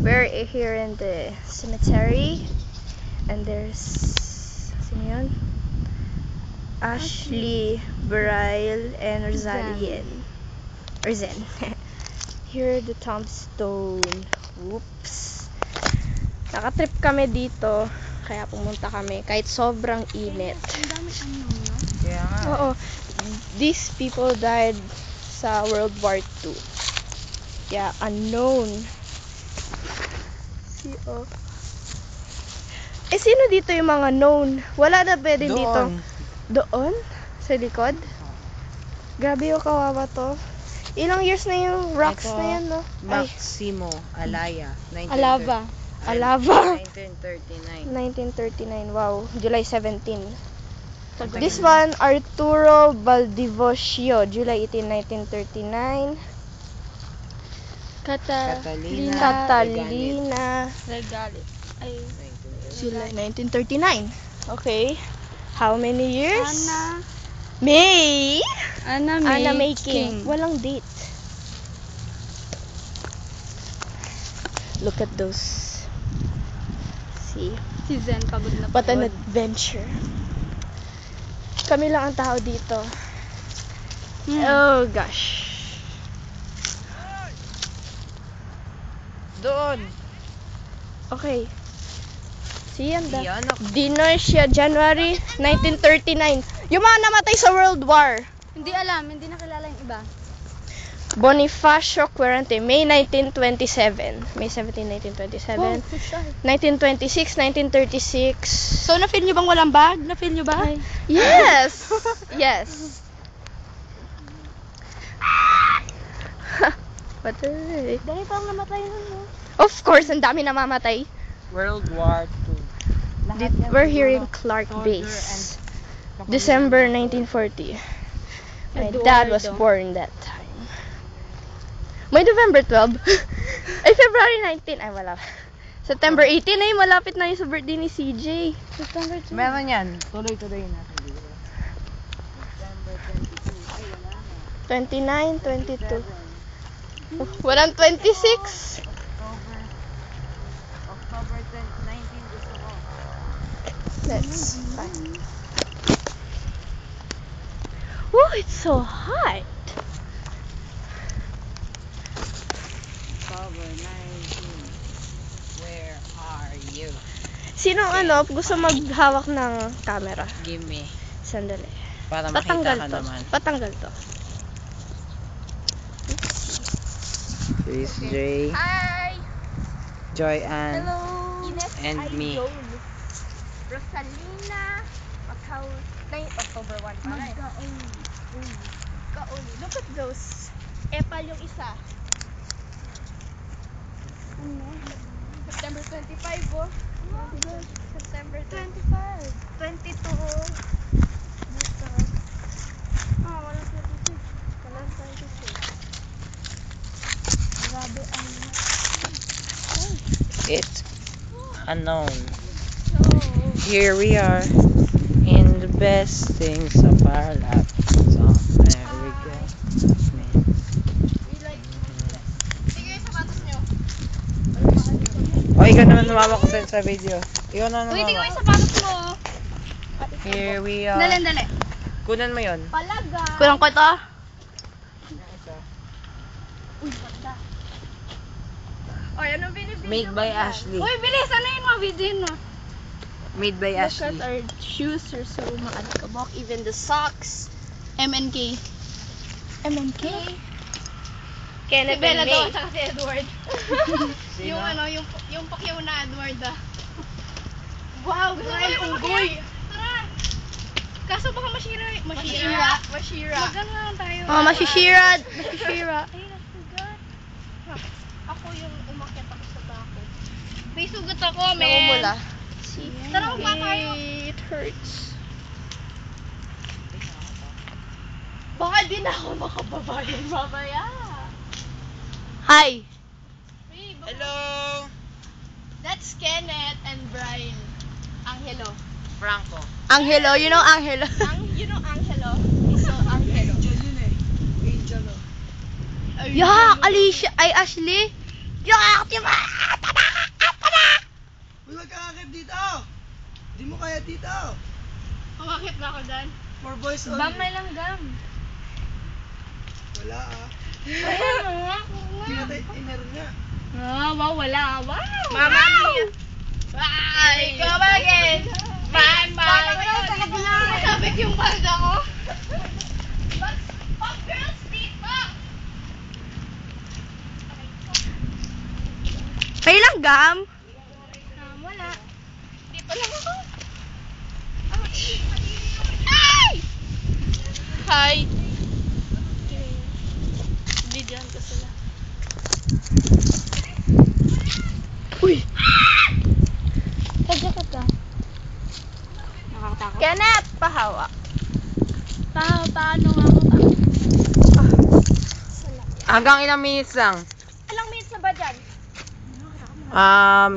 We're here in the cemetery, and there's sino yun? Ashley, Beryl, and Rosalian. Or Zen. Here the tombstone. Oops. Nakatrip kami dito, kaya pumunta kami kahit sobrang init. Kaya nga. Oo. These people died sa World War II. Yeah, unknown. See, oh. Eh, sino dito yung mga known? Wala na pwede dito. Doon? Sa likod? Grabe yung kawawa to. Ilang years na yung rocks Ito, na yan, no? Ay, Maximo Alaya. Alava. 1939. 1939. Wow. July 17. This one, Arturo Valdivosio. July 18, 1939. Catalina Regali. Ay, July 1939. Okay. How many years? Anna May King. Walang date. Look at those. See? Si Zen, pagod na What an pagod. adventure. Kami lang ang tao dito. Hmm. Oh gosh. Doon. Okay. See, yan da. Yan, Dinorcia, January 1939. Yung mga namatay sa World War. Hindi alam, hindi nakilala yung iba. Bonifacio Quirante, May 1927. May 17, 1927. 1926, 1936. So, na-feel nyo bang walang bag? Na-feel nyo ba? Yes! Yes. But, Dahil pa ang namatay nun, no? of course, ang dami namamatay. World War II. We're here in Clark Base. December 1940. My dad was born that time. May November 12. Ay, February 19. Ay, wala. September 18 ay malapit na yung sa birthday ni CJ. September 2. Meron yan. Tuloy-tuloy natin dito. September 22. Ay, wala na. 29, 22. Walang 26. October 19 gusto ko. That's fine. Woo, it's so hot. October 19. Where are you? Sino gusto maghawak ng camera? Gimme. Sandali. Para makita Patanggal ka to. naman. Patanggal to. Chris J. Hi! Joy Ann. Hello! Ines And me. Rosalina. Macau. October 1 pa rin. Kauli. Look at those. Epal yung isa. September 25, oh. September 25. 22, oh. Dito. Oh, walang 26. Walang 26. Grabe ang... It's unknown. No. Here we are in the best things of our life. So, there we go. We like Sige yung sapatos nyo. O, ikaw naman lumawak ko sa video. Ikaw naman Uy, tingnan lumawak. yung sapatos mo. Here we are. Dali. Kunan mo yun. Palaga. Kulang ko ito. Uy, banda. O, yan ang binibidyo Made ko by dyan. Ashley. Uy, bilis. Ano yun mga video mo? Made by Look Ashley. at our shoes are so maalikabok. Even the socks. MNK. MMK. Kenneth Bella and May. daw, saka si Edward. Sino? yung pakyaw na Edward ah. Wow, Gusto mo Brian yung Unggoy. Tara. Kaso baka masira. Mashira. Magano lang tayo. Mga masishira. Ay, nasugat. Ako yung umakyat ako sa bako. May sugat ako, men. Namumula. See? Tara, magpa tayo. It hurts. Baka di na ako makababayan mamaya. Hi! Hello! That's Kenneth and Brian. Angelo. Franco. Angelo, you know Angelo? You know Angelo? So, Angelo. Angel yun eh. Angel. Yeah, Alicia. Ay, Ashley. Yak! Diba? Uy, wag kang akit dito! Di mo kaya dito! Bakit ba ako dyan? For boys only. Bam, may langgam. Wala ah. Ayan o. Pinatay, ay meron nga. Wow, wala. Wow. Mama mia. Bye. Come again. Bye, bye. Sabit yung panda ko. Oh, girls, dito. May langgam? Wala. Dito lang ako. Ay! Hi. Bidyan ko sila. Uy! Sadya ka ka. Nakakatakot. Kenneth, pahawak. Paano nga ako ba? Hanggang ilang minutes lang? Ilang minutes na ba dyan?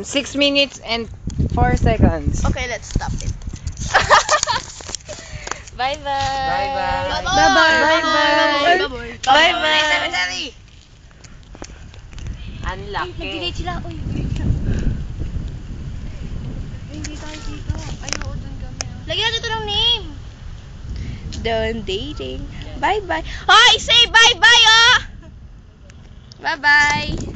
6 minutes and 4 seconds. Okay, let's stop it. Bye-bye. Bye-bye. Bye-bye. Bye-bye. Bye-bye. Unlucky. Nag-delete sila. Uy. Hindi tayo dito. Ayoko dun kami. Lagyan natin ito ng name. Done dating. Bye-bye. Hoy, say bye-bye, oh! Bye-bye.